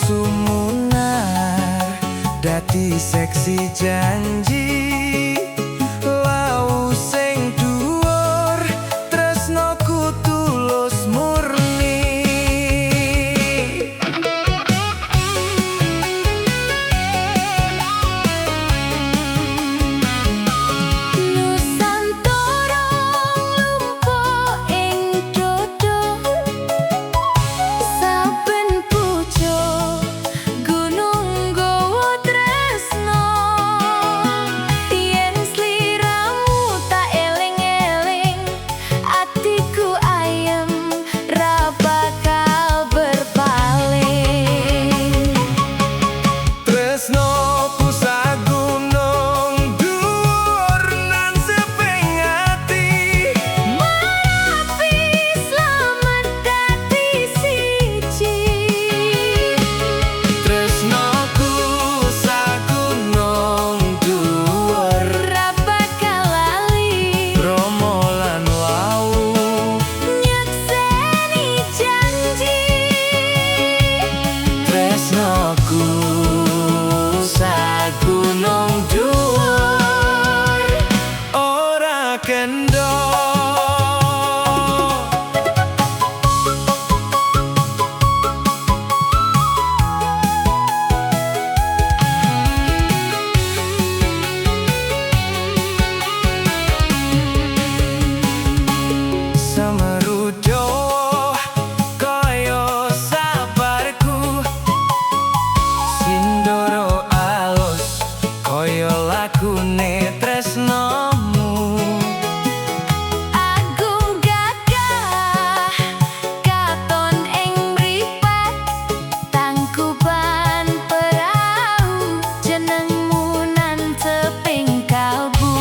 sumunar dadi seksi janji lau sing dhuwur tresnoku tulus murni. Nusantara lumpuh ing dodo saben pucuk gunung nggawa tresno. Yen sliramu tak eling-eling atiku ayem ra bakal berpaling. Tresnoku sagunung dhuwur nan seping ati Marapi slamet dadi siji. Tresnoku sagunung dhuwur Ra bakal lali Bromo lan Wau nyekseni janji. Tresnoku sagunung dhuwur ora kendor. Semerujo kaya sabarku Sindoro alus kaya lagune tresnomu. Agung gagah katon ing mripat tangkuban perahu jenengmu nan teping kalbu.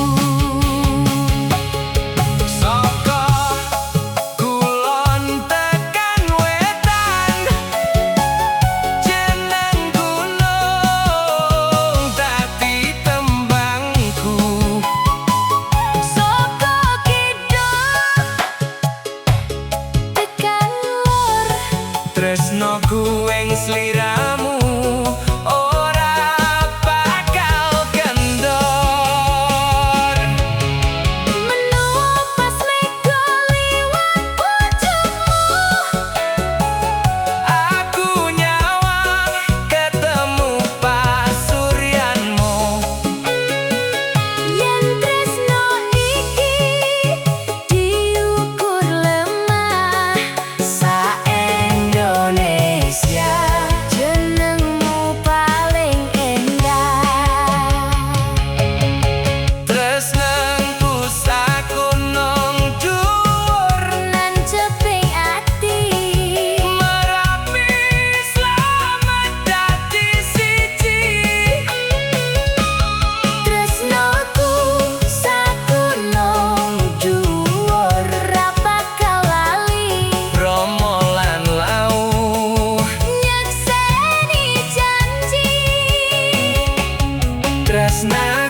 Saka kulon tekan wetan jeneng gunung dadi tembangku. Saka kidul tekan lor Tresnoku ing sliramu ora bakal kendor. menawa pas mega liwat bojomu. Aku nyawang ketemu pasuryanmu. Yen tresno iki diukur lemah Sa-Indonesia jenengmu paling endah. tresnanku sagunung dhuwur Nan ceping ati Merapi slamet dadi siji. tresnoku sagunung dhuwur ra bakal lali Bromo lan Lau nyekseni janji. tresna